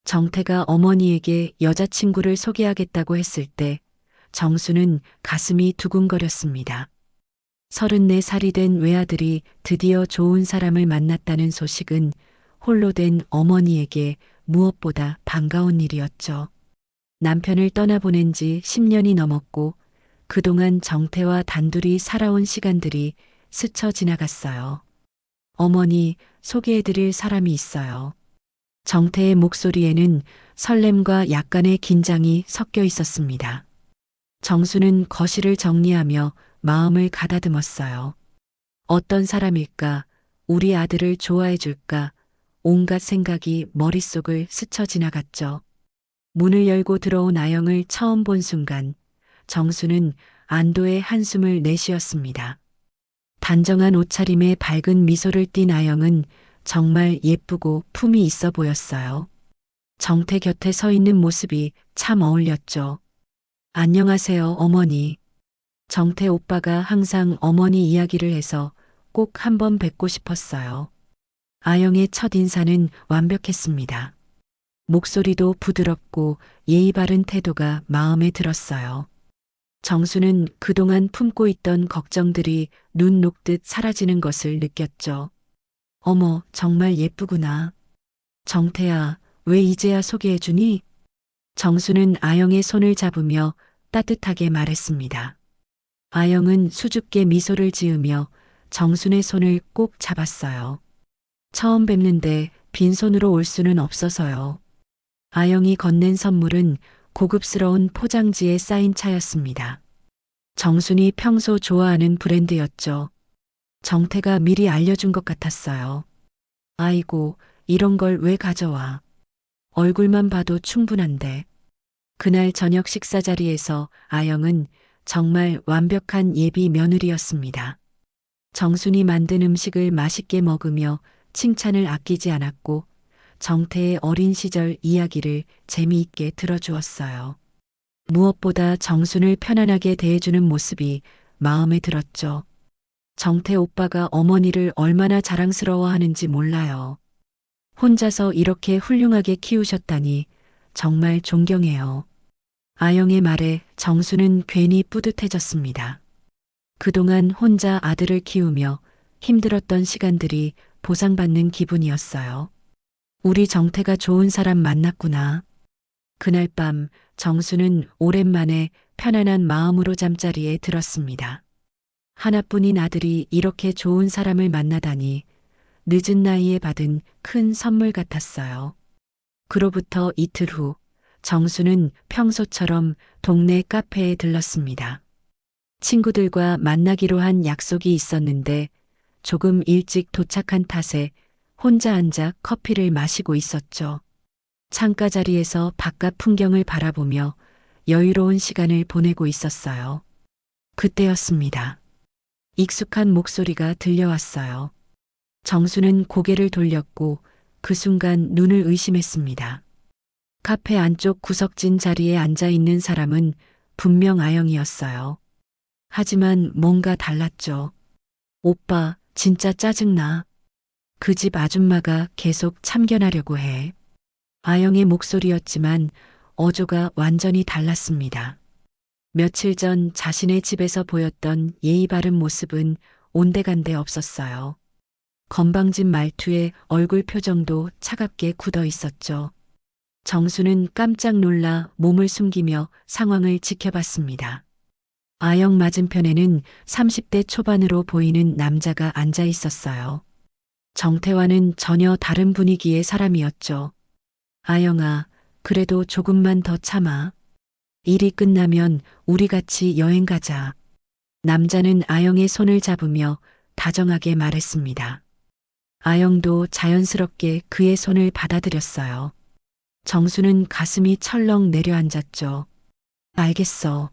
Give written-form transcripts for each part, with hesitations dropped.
정태가 어머니에게 여자친구를 소개하겠다고 했을 때 정수는 가슴이 두근거렸습니다. 34살이 된 외아들이 드디어 좋은 사람을 만났다는 소식은 홀로 된 어머니에게 무엇보다 반가운 일이었죠. 남편을 떠나보낸 지 10년이 넘었고 그동안 정태와 단둘이 살아온 시간들이 스쳐 지나갔어요. 어머니, 소개해드릴 사람이 있어요. 정태의 목소리에는 설렘과 약간의 긴장이 섞여 있었습니다. 정수는 거실을 정리하며 마음을 가다듬었어요. 어떤 사람일까? 우리 아들을 좋아해 줄까? 온갖 생각이 머릿속을 스쳐 지나갔죠. 문을 열고 들어온 아영을 처음 본 순간 정수는 안도의 한숨을 내쉬었습니다. 단정한 옷차림에 밝은 미소를 띤 아영은 정말 예쁘고 품이 있어 보였어요. 정태 곁에 서 있는 모습이 참 어울렸죠. 안녕하세요, 어머니. 정태 오빠가 항상 어머니 이야기를 해서 꼭 한번 뵙고 싶었어요. 아영의 첫 인사는 완벽했습니다. 목소리도 부드럽고 예의 바른 태도가 마음에 들었어요. 정수는 그동안 품고 있던 걱정들이 눈 녹듯 사라지는 것을 느꼈죠. 어머, 정말 예쁘구나. 정태야, 왜 이제야 소개해주니? 정수는 아영의 손을 잡으며 따뜻하게 말했습니다. 아영은 수줍게 미소를 지으며 정순의 손을 꼭 잡았어요. 처음 뵙는데 빈손으로 올 수는 없어서요. 아영이 건넨 선물은 고급스러운 포장지에 쌓인 차였습니다. 정순이 평소 좋아하는 브랜드였죠. 정태가 미리 알려준 것 같았어요. 아이고, 이런 걸 왜 가져와. 얼굴만 봐도 충분한데. 그날 저녁 식사 자리에서 아영은 정말 완벽한 예비 며느리였습니다. 정순이 만든 음식을 맛있게 먹으며 칭찬을 아끼지 않았고 정태의 어린 시절 이야기를 재미있게 들어주었어요. 무엇보다 정순을 편안하게 대해주는 모습이 마음에 들었죠. 정태 오빠가 어머니를 얼마나 자랑스러워하는지 몰라요. 혼자서 이렇게 훌륭하게 키우셨다니 정말 존경해요. 아영의 말에 정수는 괜히 뿌듯해졌습니다. 그동안 혼자 아들을 키우며 힘들었던 시간들이 보상받는 기분이었어요. 우리 정태가 좋은 사람 만났구나. 그날 밤 정수는 오랜만에 편안한 마음으로 잠자리에 들었습니다. 하나뿐인 아들이 이렇게 좋은 사람을 만나다니 늦은 나이에 받은 큰 선물 같았어요. 그로부터 이틀 후 정수는 평소처럼 동네 카페에 들렀습니다. 친구들과 만나기로 한 약속이 있었는데 조금 일찍 도착한 탓에 혼자 앉아 커피를 마시고 있었죠. 창가 자리에서 바깥 풍경을 바라보며 여유로운 시간을 보내고 있었어요. 그때였습니다. 익숙한 목소리가 들려왔어요. 정수는 고개를 돌렸고 그 순간 눈을 의심했습니다. 카페 안쪽 구석진 자리에 앉아 있는 사람은 분명 아영이었어요. 하지만 뭔가 달랐죠. 오빠, 진짜 짜증나. 그 집 아줌마가 계속 참견하려고 해. 아영의 목소리였지만 어조가 완전히 달랐습니다. 며칠 전 자신의 집에서 보였던 예의 바른 모습은 온데간데 없었어요. 건방진 말투에 얼굴 표정도 차갑게 굳어 있었죠. 정수는 깜짝 놀라 몸을 숨기며 상황을 지켜봤습니다. 아영 맞은편에는 30대 초반으로 보이는 남자가 앉아 있었어요. 정태와는 전혀 다른 분위기의 사람이었죠. 아영아, 그래도 조금만 더 참아. 일이 끝나면 우리 같이 여행 가자. 남자는 아영의 손을 잡으며 다정하게 말했습니다. 아영도 자연스럽게 그의 손을 받아들였어요. 정수는 가슴이 철렁 내려앉았죠. 알겠어.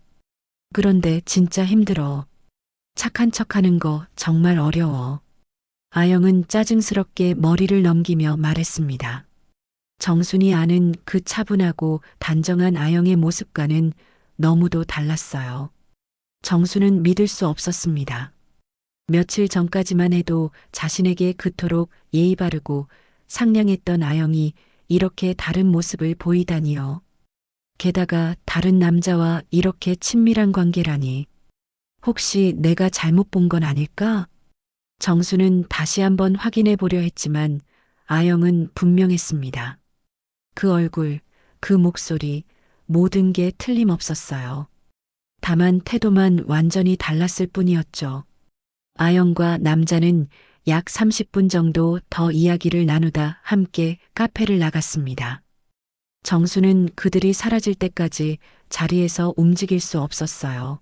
그런데 진짜 힘들어. 착한 척하는 거 정말 어려워. 아영은 짜증스럽게 머리를 넘기며 말했습니다. 정순이 아는 그 차분하고 단정한 아영의 모습과는 너무도 달랐어요. 정수는 믿을 수 없었습니다. 며칠 전까지만 해도 자신에게 그토록 예의 바르고 상냥했던 아영이 이렇게 다른 모습을 보이다니요. 게다가 다른 남자와 이렇게 친밀한 관계라니. 혹시 내가 잘못 본 건 아닐까? 정수는 다시 한번 확인해 보려 했지만 아영은 분명했습니다. 그 얼굴, 그 목소리, 모든 게 틀림없었어요. 다만 태도만 완전히 달랐을 뿐이었죠. 아영과 남자는 약 30분 정도 더 이야기를 나누다 함께 카페를 나갔습니다. 정수는 그들이 사라질 때까지 자리에서 움직일 수 없었어요.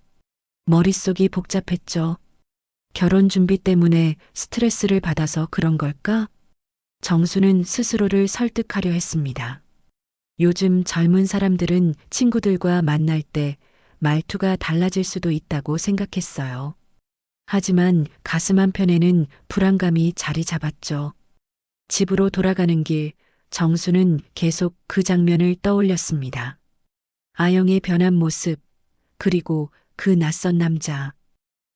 머릿속이 복잡했죠. 결혼 준비 때문에 스트레스를 받아서 그런 걸까? 정수는 스스로를 설득하려 했습니다. 요즘 젊은 사람들은 친구들과 만날 때 말투가 달라질 수도 있다고 생각했어요. 하지만 가슴 한편에는 불안감이 자리 잡았죠. 집으로 돌아가는 길, 정수는 계속 그 장면을 떠올렸습니다. 아영의 변한 모습, 그리고 그 낯선 남자.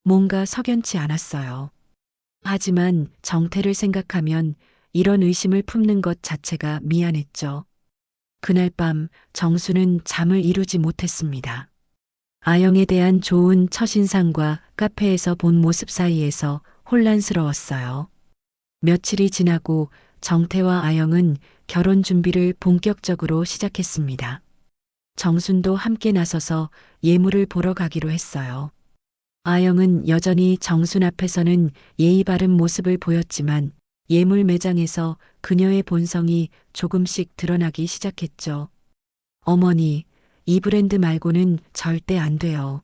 뭔가 석연치 않았어요. 하지만 정태를 생각하면 이런 의심을 품는 것 자체가 미안했죠. 그날 밤 정수는 잠을 이루지 못했습니다. 아영에 대한 좋은 첫인상과 카페에서 본 모습 사이에서 혼란스러웠어요. 며칠이 지나고 정태와 아영은 결혼 준비를 본격적으로 시작했습니다. 정순도 함께 나서서 예물을 보러 가기로 했어요. 아영은 여전히 정순 앞에서는 예의 바른 모습을 보였지만 예물 매장에서 그녀의 본성이 조금씩 드러나기 시작했죠. 어머니, 이 브랜드 말고는 절대 안 돼요.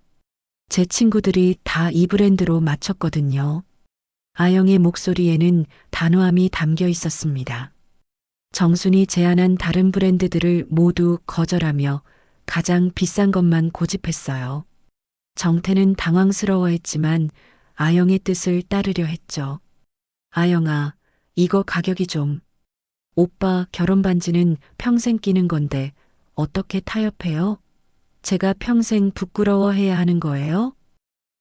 제 친구들이 다 이 브랜드로 맞췄거든요. 아영의 목소리에는 단호함이 담겨 있었습니다. 정순이 제안한 다른 브랜드들을 모두 거절하며 가장 비싼 것만 고집했어요. 정태는 당황스러워했지만 아영의 뜻을 따르려 했죠. 아영아, 이거 가격이 좀. 오빠 결혼 반지는 평생 끼는 건데 어떻게 타협해요? 제가 평생 부끄러워해야 하는 거예요?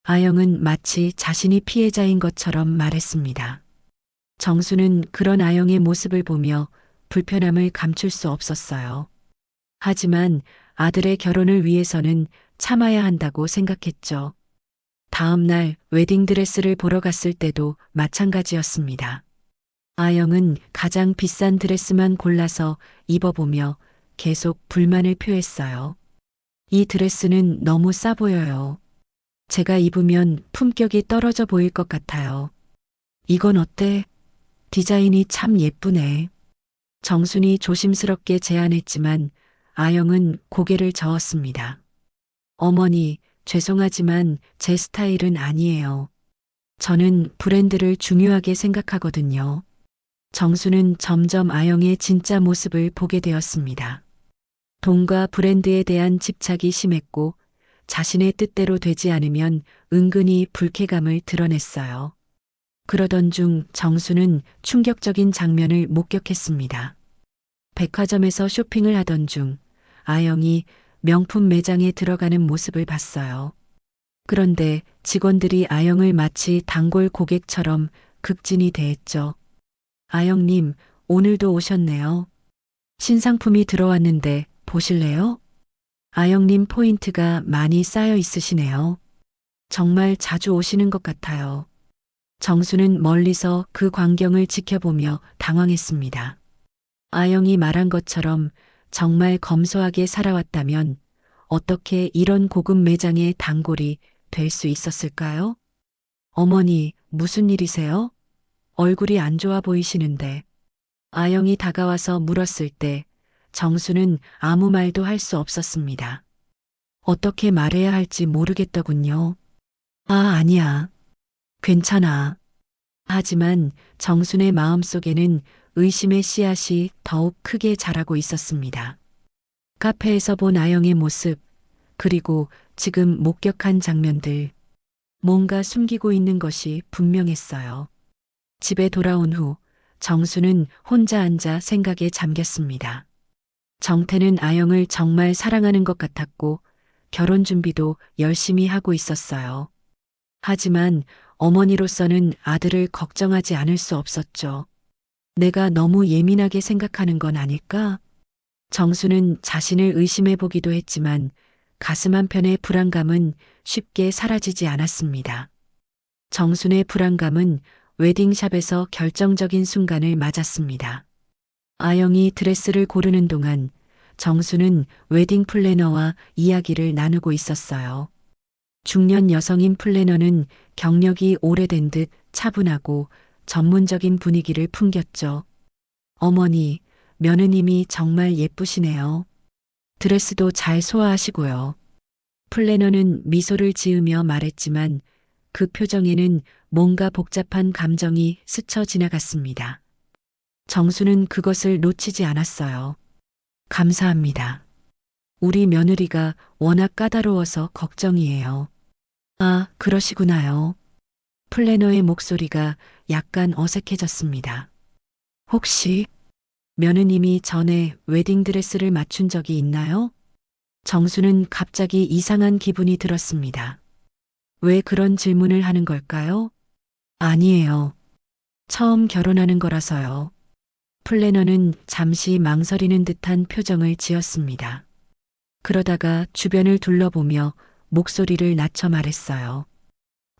아영은 마치 자신이 피해자인 것처럼 말했습니다. 정수는 그런 아영의 모습을 보며 불편함을 감출 수 없었어요. 하지만 아들의 결혼을 위해서는 참아야 한다고 생각했죠. 다음 날 웨딩드레스를 보러 갔을 때도 마찬가지였습니다. 아영은 가장 비싼 드레스만 골라서 입어보며 계속 불만을 표했어요. 이 드레스는 너무 싸 보여요. 제가 입으면 품격이 떨어져 보일 것 같아요. 이건 어때? 디자인이 참 예쁘네. 정순이 조심스럽게 제안했지만 아영은 고개를 저었습니다. 어머니, 죄송하지만 제 스타일은 아니에요. 저는 브랜드를 중요하게 생각하거든요. 정수는 점점 아영의 진짜 모습을 보게 되었습니다. 돈과 브랜드에 대한 집착이 심했고 자신의 뜻대로 되지 않으면 은근히 불쾌감을 드러냈어요. 그러던 중 정수는 충격적인 장면을 목격했습니다. 백화점에서 쇼핑을 하던 중 아영이 명품 매장에 들어가는 모습을 봤어요. 그런데 직원들이 아영을 마치 단골 고객처럼 극진히 대했죠. 아영님, 오늘도 오셨네요. 신상품이 들어왔는데 보실래요? 아영님 포인트가 많이 쌓여 있으시네요. 정말 자주 오시는 것 같아요. 정수는 멀리서 그 광경을 지켜보며 당황했습니다. 아영이 말한 것처럼 정말 검소하게 살아왔다면 어떻게 이런 고급 매장의 단골이 될 수 있었을까요? 어머니, 무슨 일이세요? 얼굴이 안 좋아 보이시는데. 아영이 다가와서 물었을 때 정수는 아무 말도 할 수 없었습니다. 어떻게 말해야 할지 모르겠더군요. 아, 아니야. 괜찮아. 하지만 정순의 마음속에는 의심의 씨앗이 더욱 크게 자라고 있었습니다. 카페에서 본 아영의 모습, 그리고 지금 목격한 장면들. 뭔가 숨기고 있는 것이 분명했어요. 집에 돌아온 후 정수는 혼자 앉아 생각에 잠겼습니다. 정태는 아영을 정말 사랑하는 것 같았고 결혼 준비도 열심히 하고 있었어요. 하지만 어머니로서는 아들을 걱정하지 않을 수 없었죠. 내가 너무 예민하게 생각하는 건 아닐까? 정수는 자신을 의심해 보기도 했지만 가슴 한편의 불안감은 쉽게 사라지지 않았습니다. 정순의 불안감은 웨딩샵에서 결정적인 순간을 맞았습니다. 아영이 드레스를 고르는 동안 정수는 웨딩 플래너와 이야기를 나누고 있었어요. 중년 여성인 플래너는 경력이 오래된 듯 차분하고 전문적인 분위기를 풍겼죠. 어머니, 며느님이 정말 예쁘시네요. 드레스도 잘 소화하시고요. 플래너는 미소를 지으며 말했지만 그 표정에는 뭔가 복잡한 감정이 스쳐 지나갔습니다. 정수는 그것을 놓치지 않았어요. 감사합니다. 우리 며느리가 워낙 까다로워서 걱정이에요. 아, 그러시구나요. 플래너의 목소리가 약간 어색해졌습니다. 혹시 며느님이 전에 웨딩드레스를 맞춘 적이 있나요? 정수는 갑자기 이상한 기분이 들었습니다. 왜 그런 질문을 하는 걸까요? 아니에요. 처음 결혼하는 거라서요. 플래너는 잠시 망설이는 듯한 표정을 지었습니다. 그러다가 주변을 둘러보며 목소리를 낮춰 말했어요.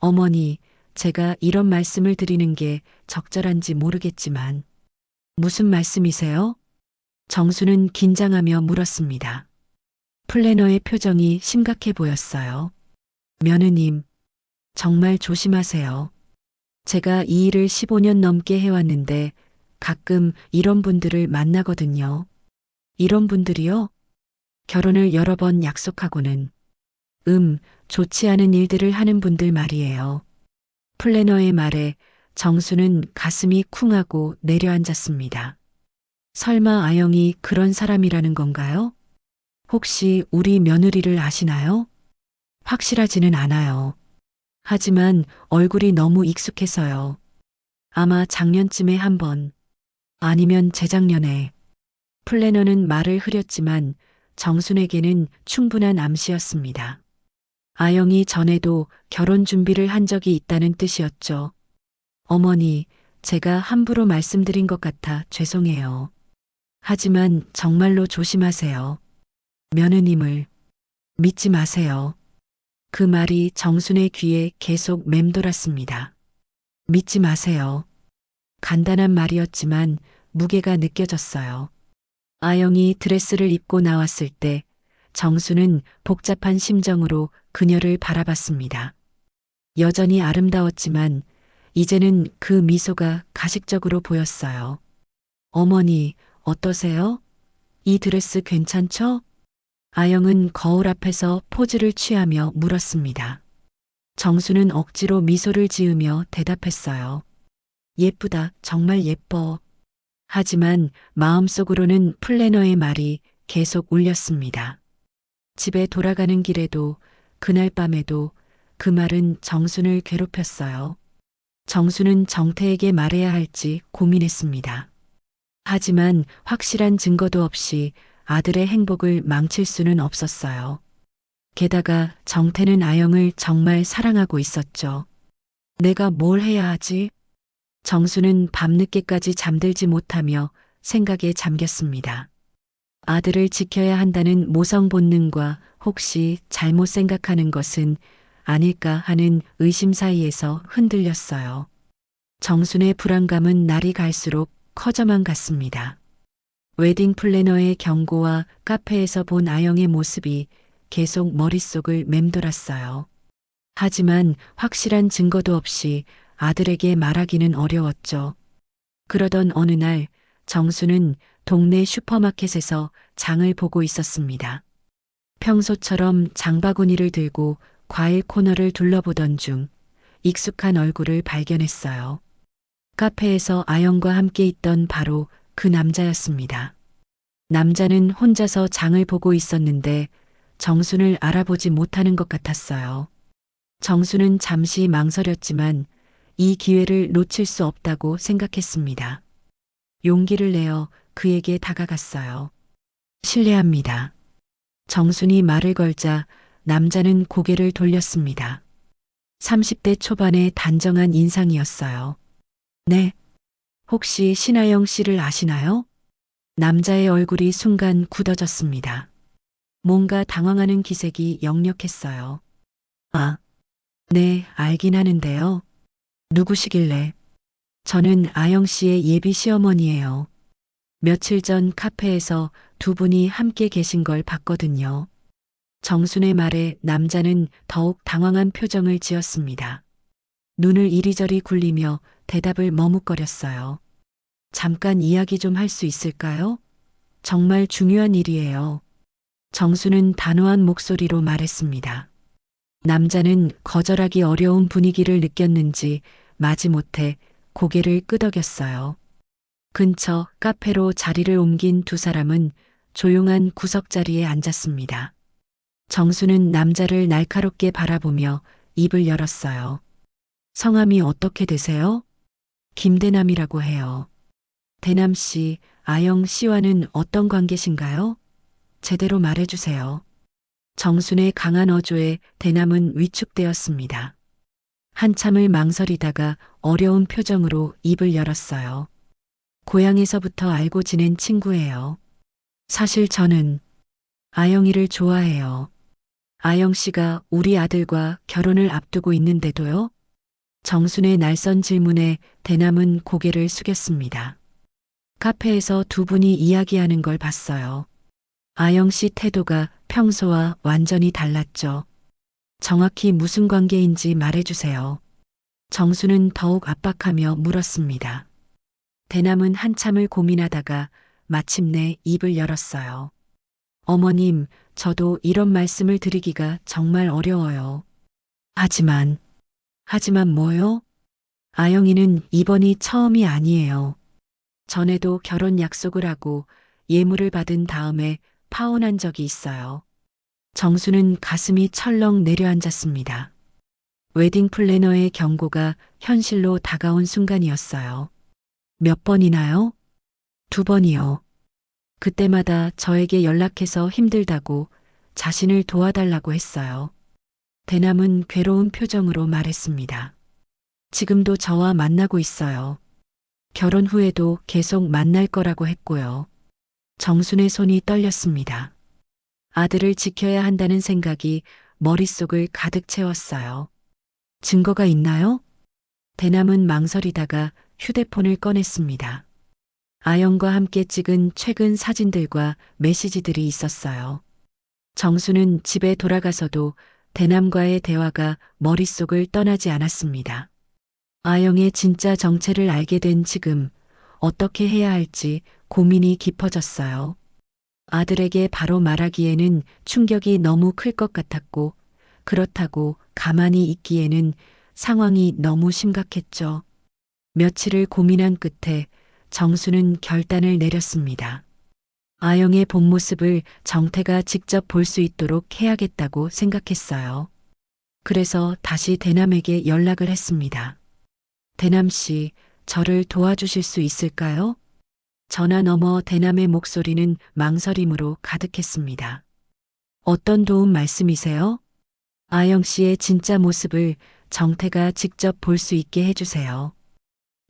어머니, 제가 이런 말씀을 드리는 게 적절한지 모르겠지만 무슨 말씀이세요? 정수는 긴장하며 물었습니다. 플래너의 표정이 심각해 보였어요. 며느님, 정말 조심하세요. 제가 이 일을 15년 넘게 해왔는데 가끔 이런 분들을 만나거든요. 이런 분들이요? 결혼을 여러 번 약속하고는 좋지 않은 일들을 하는 분들 말이에요. 플래너의 말에 정수는 가슴이 쿵하고 내려앉았습니다. 설마 아영이 그런 사람이라는 건가요? 혹시 우리 며느리를 아시나요? 확실하지는 않아요. 하지만 얼굴이 너무 익숙해서요. 아마 작년쯤에 한 번, 아니면 재작년에. 플래너는 말을 흐렸지만 정순에게는 충분한 암시였습니다. 아영이 전에도 결혼 준비를 한 적이 있다는 뜻이었죠. 어머니, 제가 함부로 말씀드린 것 같아 죄송해요. 하지만 정말로 조심하세요. 며느님을 믿지 마세요. 그 말이 정순의 귀에 계속 맴돌았습니다. 믿지 마세요. 간단한 말이었지만 무게가 느껴졌어요. 아영이 드레스를 입고 나왔을 때 정수는 복잡한 심정으로 그녀를 바라봤습니다. 여전히 아름다웠지만 이제는 그 미소가 가식적으로 보였어요. 어머니, 어떠세요? 이 드레스 괜찮죠? 아영은 거울 앞에서 포즈를 취하며 물었습니다. 정수는 억지로 미소를 지으며 대답했어요. 예쁘다, 정말 예뻐. 하지만 마음속으로는 플래너의 말이 계속 울렸습니다. 집에 돌아가는 길에도 그날 밤에도 그 말은 정순을 괴롭혔어요. 정순은 정태에게 말해야 할지 고민했습니다. 하지만 확실한 증거도 없이 아들의 행복을 망칠 수는 없었어요. 게다가 정태는 아영을 정말 사랑하고 있었죠. 내가 뭘 해야 하지? 정수는 밤늦게까지 잠들지 못하며 생각에 잠겼습니다. 아들을 지켜야 한다는 모성 본능과 혹시 잘못 생각하는 것은 아닐까 하는 의심 사이에서 흔들렸어요. 정순의 불안감은 날이 갈수록 커져만 갔습니다. 웨딩 플래너의 경고와 카페에서 본 아영의 모습이 계속 머릿속을 맴돌았어요. 하지만 확실한 증거도 없이 아들에게 말하기는 어려웠죠. 그러던 어느 날 정수는 동네 슈퍼마켓에서 장을 보고 있었습니다. 평소처럼 장바구니를 들고 과일 코너를 둘러보던 중 익숙한 얼굴을 발견했어요. 카페에서 아영과 함께 있던 바로 그 남자였습니다. 남자는 혼자서 장을 보고 있었는데 정순을 알아보지 못하는 것 같았어요. 정수는 잠시 망설였지만 이 기회를 놓칠 수 없다고 생각했습니다. 용기를 내어 그에게 다가갔어요. 실례합니다. 정순이 말을 걸자 남자는 고개를 돌렸습니다. 30대 초반의 단정한 인상이었어요. 네. 혹시 신하영 씨를 아시나요? 남자의 얼굴이 순간 굳어졌습니다. 뭔가 당황하는 기색이 역력했어요. 아, 네, 알긴 하는데요. 누구시길래? 저는 아영 씨의 예비 시어머니예요. 며칠 전 카페에서 두 분이 함께 계신 걸 봤거든요. 정순의 말에 남자는 더욱 당황한 표정을 지었습니다. 눈을 이리저리 굴리며 대답을 머뭇거렸어요. 잠깐 이야기 좀 할 수 있을까요? 정말 중요한 일이에요. 정수는 단호한 목소리로 말했습니다. 남자는 거절하기 어려운 분위기를 느꼈는지 마지못해 고개를 끄덕였어요. 근처 카페로 자리를 옮긴 두 사람은 조용한 구석자리에 앉았습니다. 정수는 남자를 날카롭게 바라보며 입을 열었어요. 성함이 어떻게 되세요? 김대남이라고 해요. 대남 씨, 아영 씨와는 어떤 관계신가요? 제대로 말해주세요. 정순의 강한 어조에 대남은 위축되었습니다. 한참을 망설이다가 어려운 표정으로 입을 열었어요. 고향에서부터 알고 지낸 친구예요. 사실 저는 아영이를 좋아해요. 아영 씨가 우리 아들과 결혼을 앞두고 있는데도요? 정순의 날선 질문에 대남은 고개를 숙였습니다. 카페에서 두 분이 이야기하는 걸 봤어요. 아영 씨 태도가 평소와 완전히 달랐죠. 정확히 무슨 관계인지 말해주세요. 정수는 더욱 압박하며 물었습니다. 대남은 한참을 고민하다가 마침내 입을 열었어요. 어머님, 저도 이런 말씀을 드리기가 정말 어려워요. 하지만 뭐요? 아영이는 이번이 처음이 아니에요. 전에도 결혼 약속을 하고 예물을 받은 다음에 파혼한 적이 있어요. 정수는 가슴이 철렁 내려앉았습니다. 웨딩 플래너의 경고가 현실로 다가온 순간이었어요. 몇 번이나요? 두 번이요. 그때마다 저에게 연락해서 힘들다고 자신을 도와달라고 했어요. 대남은 괴로운 표정으로 말했습니다. 지금도 저와 만나고 있어요. 결혼 후에도 계속 만날 거라고 했고요. 정순의 손이 떨렸습니다. 아들을 지켜야 한다는 생각이 머릿속을 가득 채웠어요. 증거가 있나요? 대남은 망설이다가 휴대폰을 꺼냈습니다. 아영과 함께 찍은 최근 사진들과 메시지들이 있었어요. 정수는 집에 돌아가서도 대남과의 대화가 머릿속을 떠나지 않았습니다. 아영의 진짜 정체를 알게 된 지금 어떻게 해야 할지 고민이 깊어졌어요. 아들에게 바로 말하기에는 충격이 너무 클 것 같았고, 그렇다고 가만히 있기에는 상황이 너무 심각했죠. 며칠을 고민한 끝에 정수는 결단을 내렸습니다. 아영의 본 모습을 정태가 직접 볼 수 있도록 해야겠다고 생각했어요. 그래서 다시 대남에게 연락을 했습니다. 대남 씨, 저를 도와주실 수 있을까요? 전화 너머 대남의 목소리는 망설임으로 가득했습니다. 어떤 도움 말씀이세요? 아영 씨의 진짜 모습을 정태가 직접 볼 수 있게 해주세요.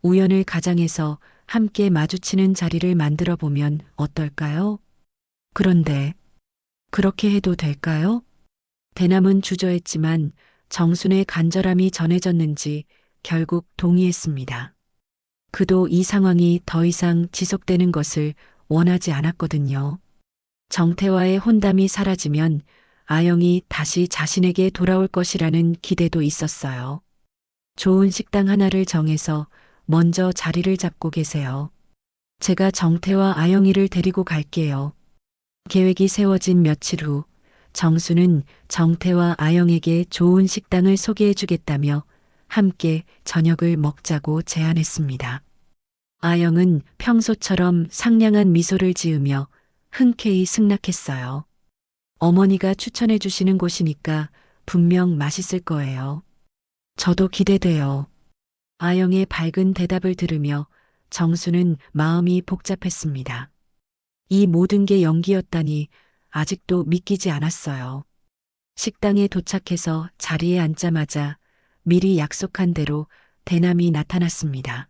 우연을 가장해서 함께 마주치는 자리를 만들어 보면 어떨까요? 그런데 그렇게 해도 될까요? 대남은 주저했지만 정순의 간절함이 전해졌는지 결국 동의했습니다. 그도 이 상황이 더 이상 지속되는 것을 원하지 않았거든요. 정태와의 혼담이 사라지면 아영이 다시 자신에게 돌아올 것이라는 기대도 있었어요. 좋은 식당 하나를 정해서 먼저 자리를 잡고 계세요. 제가 정태와 아영이를 데리고 갈게요. 계획이 세워진 며칠 후 정수는 정태와 아영에게 좋은 식당을 소개해 주겠다며 함께 저녁을 먹자고 제안했습니다. 아영은 평소처럼 상냥한 미소를 지으며 흔쾌히 승낙했어요. 어머니가 추천해 주시는 곳이니까 분명 맛있을 거예요. 저도 기대돼요. 아영의 밝은 대답을 들으며 정수는 마음이 복잡했습니다. 이 모든 게 연기였다니 아직도 믿기지 않았어요. 식당에 도착해서 자리에 앉자마자 미리 약속한 대로 대남이 나타났습니다.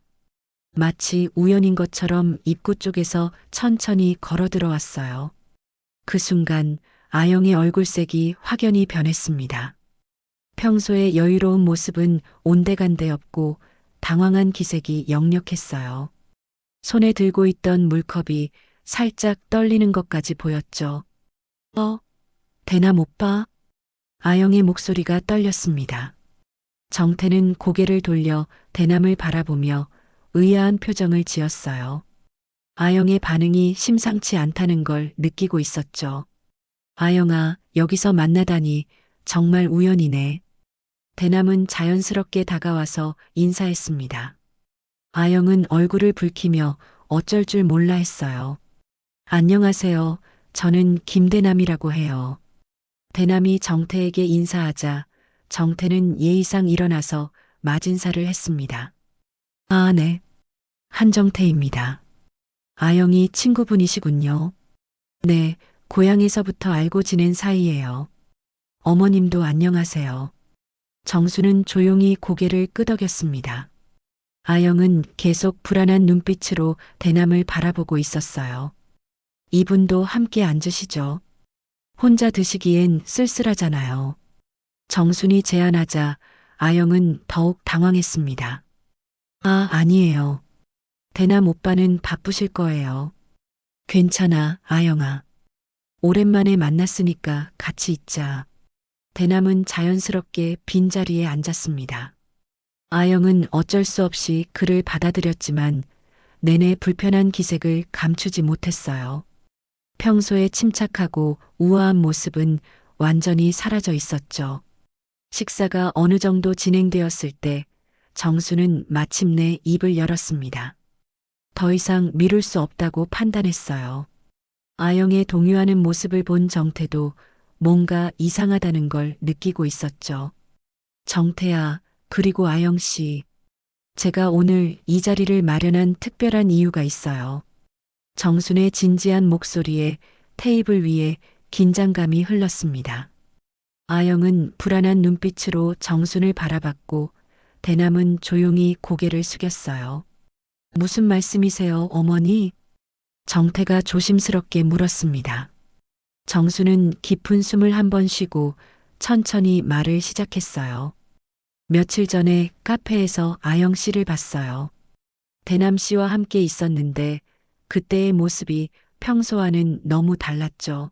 마치 우연인 것처럼 입구 쪽에서 천천히 걸어 들어왔어요. 그 순간 아영의 얼굴색이 확연히 변했습니다. 평소의 여유로운 모습은 온데간데 없고 당황한 기색이 역력했어요. 손에 들고 있던 물컵이 살짝 떨리는 것까지 보였죠. 대남 오빠? 아영의 목소리가 떨렸습니다. 정태는 고개를 돌려 대남을 바라보며 의아한 표정을 지었어요. 아영의 반응이 심상치 않다는 걸 느끼고 있었죠. 아영아, 여기서 만나다니 정말 우연이네. 대남은 자연스럽게 다가와서 인사했습니다. 아영은 얼굴을 붉히며 어쩔 줄 몰라 했어요. 안녕하세요. 저는 김대남이라고 해요. 대남이 정태에게 인사하자 정태는 예의상 일어나서 맞인사를 했습니다. 아, 네. 한정태입니다. 아영이 친구분이시군요. 네, 고향에서부터 알고 지낸 사이예요. 어머님도 안녕하세요. 정수는 조용히 고개를 끄덕였습니다. 아영은 계속 불안한 눈빛으로 대남을 바라보고 있었어요. 이분도 함께 앉으시죠. 혼자 드시기엔 쓸쓸하잖아요. 정순이 제안하자 아영은 더욱 당황했습니다. 아, 아니에요. 대남 오빠는 바쁘실 거예요. 괜찮아, 아영아. 오랜만에 만났으니까 같이 있자. 대남은 자연스럽게 빈자리에 앉았습니다. 아영은 어쩔 수 없이 그를 받아들였지만 내내 불편한 기색을 감추지 못했어요. 평소에 침착하고 우아한 모습은 완전히 사라져 있었죠. 식사가 어느 정도 진행되었을 때 정수는 마침내 입을 열었습니다. 더 이상 미룰 수 없다고 판단했어요. 아영의 동요하는 모습을 본 정태도 뭔가 이상하다는 걸 느끼고 있었죠. 정태야, 그리고 아영 씨. 제가 오늘 이 자리를 마련한 특별한 이유가 있어요. 정순의 진지한 목소리에 테이블 위에 긴장감이 흘렀습니다. 아영은 불안한 눈빛으로 정순을 바라봤고 대남은 조용히 고개를 숙였어요. 무슨 말씀이세요, 어머니? 정태가 조심스럽게 물었습니다. 정수는 깊은 숨을 한 번 쉬고 천천히 말을 시작했어요. 며칠 전에 카페에서 아영 씨를 봤어요. 대남 씨와 함께 있었는데 그때의 모습이 평소와는 너무 달랐죠.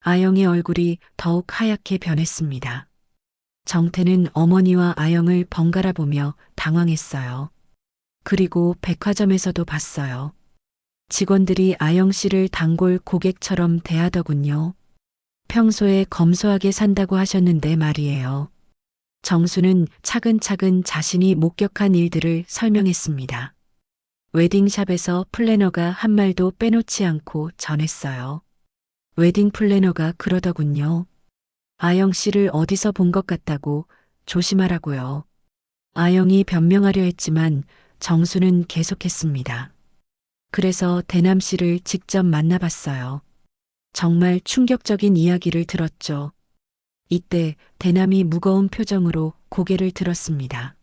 아영의 얼굴이 더욱 하얗게 변했습니다. 정태는 어머니와 아영을 번갈아 보며 당황했어요. 그리고 백화점에서도 봤어요. 직원들이 아영 씨를 단골 고객처럼 대하더군요. 평소에 검소하게 산다고 하셨는데 말이에요. 정수는 차근차근 자신이 목격한 일들을 설명했습니다. 웨딩샵에서 플래너가 한 말도 빼놓지 않고 전했어요. 웨딩 플래너가 그러더군요. 아영 씨를 어디서 본 것 같다고 조심하라고요. 아영이 변명하려 했지만 정수는 계속했습니다. 그래서 대남 씨를 직접 만나봤어요. 정말 충격적인 이야기를 들었죠. 이때 대남이 무거운 표정으로 고개를 들었습니다.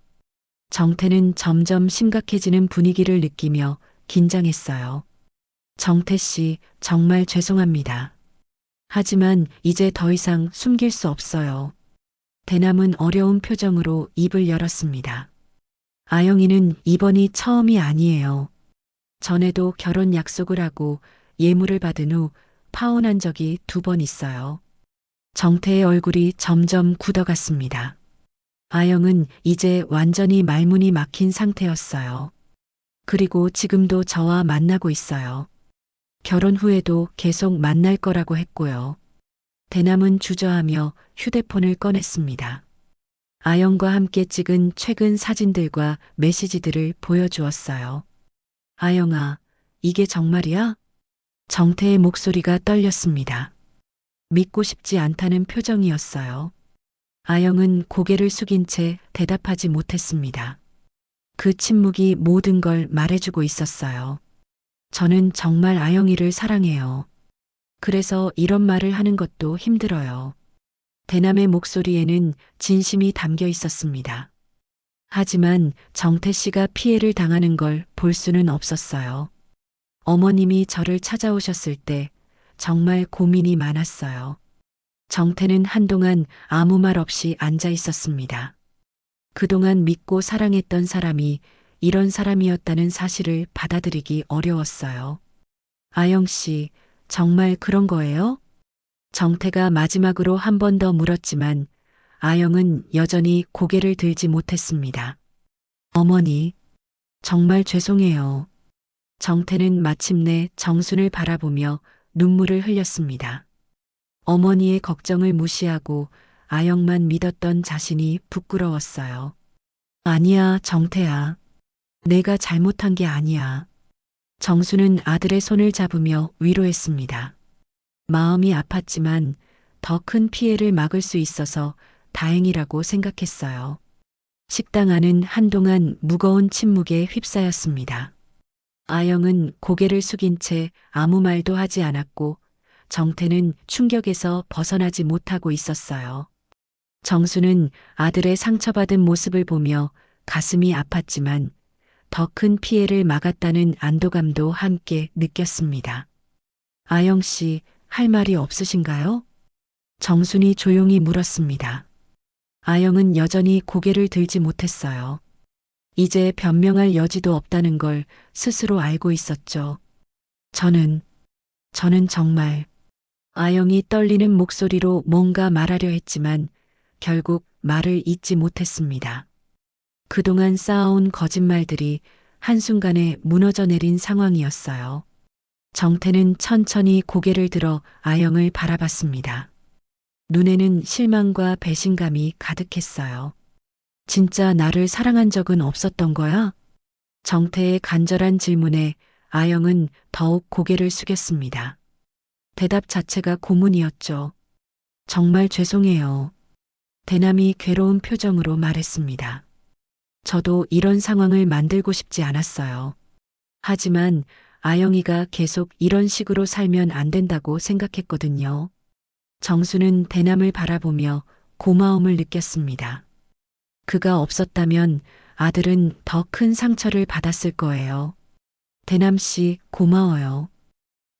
정태는 점점 심각해지는 분위기를 느끼며 긴장했어요. 정태 씨, 정말 죄송합니다. 하지만 이제 더 이상 숨길 수 없어요. 대남은 어려운 표정으로 입을 열었습니다. 아영이는 이번이 처음이 아니에요. 전에도 결혼 약속을 하고 예물을 받은 후 파혼한 적이 2번 있어요. 정태의 얼굴이 점점 굳어갔습니다. 아영은 이제 완전히 말문이 막힌 상태였어요. 그리고 지금도 저와 만나고 있어요. 결혼 후에도 계속 만날 거라고 했고요. 대남은 주저하며 휴대폰을 꺼냈습니다. 아영과 함께 찍은 최근 사진들과 메시지들을 보여주었어요. 아영아, 이게 정말이야? 정태의 목소리가 떨렸습니다. 믿고 싶지 않다는 표정이었어요. 아영은 고개를 숙인 채 대답하지 못했습니다. 그 침묵이 모든 걸 말해주고 있었어요. 저는 정말 아영이를 사랑해요. 그래서 이런 말을 하는 것도 힘들어요. 대남의 목소리에는 진심이 담겨 있었습니다. 하지만 정태 씨가 피해를 당하는 걸 볼 수는 없었어요. 어머님이 저를 찾아오셨을 때 정말 고민이 많았어요. 정태는 한동안 아무 말 없이 앉아 있었습니다. 그동안 믿고 사랑했던 사람이 이런 사람이었다는 사실을 받아들이기 어려웠어요. 아영 씨, 정말 그런 거예요? 정태가 마지막으로 한 번 더 물었지만 아영은 여전히 고개를 들지 못했습니다. 어머니, 정말 죄송해요. 정태는 마침내 정순을 바라보며 눈물을 흘렸습니다. 어머니의 걱정을 무시하고 아영만 믿었던 자신이 부끄러웠어요. 아니야, 정태야. 내가 잘못한 게 아니야. 정수는 아들의 손을 잡으며 위로했습니다. 마음이 아팠지만 더 큰 피해를 막을 수 있어서 다행이라고 생각했어요. 식당 안은 한동안 무거운 침묵에 휩싸였습니다. 아영은 고개를 숙인 채 아무 말도 하지 않았고 정태는 충격에서 벗어나지 못하고 있었어요. 정수는 아들의 상처받은 모습을 보며 가슴이 아팠지만 더 큰 피해를 막았다는 안도감도 함께 느꼈습니다. 아영 씨, 할 말이 없으신가요? 정순이 조용히 물었습니다. 아영은 여전히 고개를 들지 못했어요. 이제 변명할 여지도 없다는 걸 스스로 알고 있었죠. 저는 정말 아영이 떨리는 목소리로 뭔가 말하려 했지만 결국 말을 잇지 못했습니다. 그동안 쌓아온 거짓말들이 한순간에 무너져 내린 상황이었어요. 정태는 천천히 고개를 들어 아영을 바라봤습니다. 눈에는 실망과 배신감이 가득했어요. 진짜 나를 사랑한 적은 없었던 거야? 정태의 간절한 질문에 아영은 더욱 고개를 숙였습니다. 대답 자체가 고문이었죠. 정말 죄송해요. 대남이 괴로운 표정으로 말했습니다. 저도 이런 상황을 만들고 싶지 않았어요. 하지만 아영이가 계속 이런 식으로 살면 안 된다고 생각했거든요. 정수는 대남을 바라보며 고마움을 느꼈습니다. 그가 없었다면 아들은 더 큰 상처를 받았을 거예요. 대남 씨, 고마워요.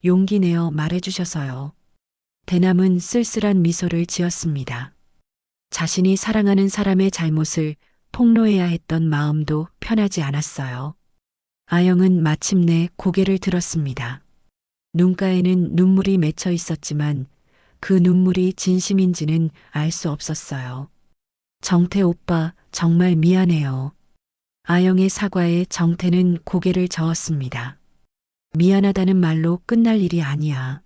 용기 내어 말해주셔서요. 대남은 쓸쓸한 미소를 지었습니다. 자신이 사랑하는 사람의 잘못을 폭로해야 했던 마음도 편하지 않았어요. 아영은 마침내 고개를 들었습니다. 눈가에는 눈물이 맺혀 있었지만 그 눈물이 진심인지는 알 수 없었어요. 정태 오빠, 정말 미안해요. 아영의 사과에 정태는 고개를 저었습니다. 미안하다는 말로 끝날 일이 아니야.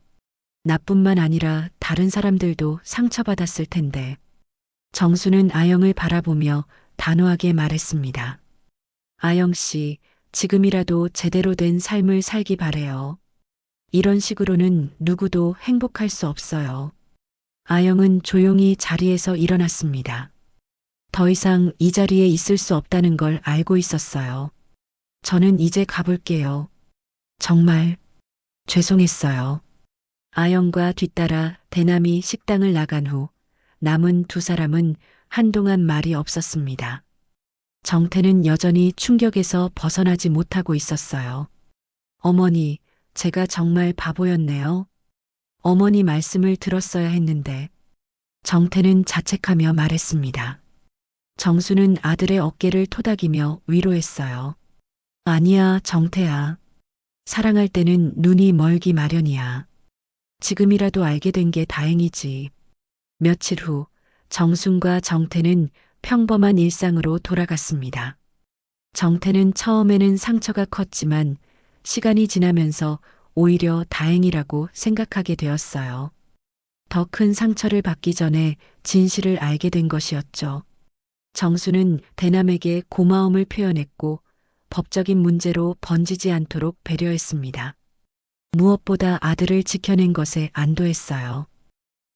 나뿐만 아니라 다른 사람들도 상처받았을 텐데. 정수는 아영을 바라보며 단호하게 말했습니다. 아영 씨, 지금이라도 제대로 된 삶을 살기 바래요. 이런 식으로는 누구도 행복할 수 없어요. 아영은 조용히 자리에서 일어났습니다. 더 이상 이 자리에 있을 수 없다는 걸 알고 있었어요. 저는 이제 가볼게요. 정말 죄송했어요. 아영과 뒤따라 대남이 식당을 나간 후 남은 두 사람은 한동안 말이 없었습니다. 정태는 여전히 충격에서 벗어나지 못하고 있었어요. 어머니, 제가 정말 바보였네요. 어머니 말씀을 들었어야 했는데. 정태는 자책하며 말했습니다. 정수는 아들의 어깨를 토닥이며 위로했어요. 아니야, 정태야. 사랑할 때는 눈이 멀기 마련이야. 지금이라도 알게 된 게 다행이지. 며칠 후 정순과 정태는 평범한 일상으로 돌아갔습니다. 정태는 처음에는 상처가 컸지만 시간이 지나면서 오히려 다행이라고 생각하게 되었어요. 더 큰 상처를 받기 전에 진실을 알게 된 것이었죠. 정수는 대남에게 고마움을 표현했고 법적인 문제로 번지지 않도록 배려했습니다. 무엇보다 아들을 지켜낸 것에 안도했어요.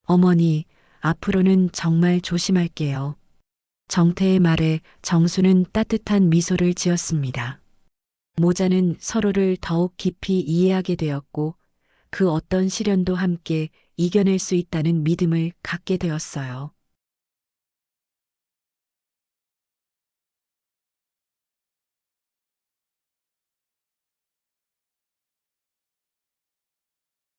어머니, 앞으로는 정말 조심할게요. 정태의 말에 정수는 따뜻한 미소를 지었습니다. 모자는 서로를 더욱 깊이 이해하게 되었고 그 어떤 시련도 함께 이겨낼 수 있다는 믿음을 갖게 되었어요.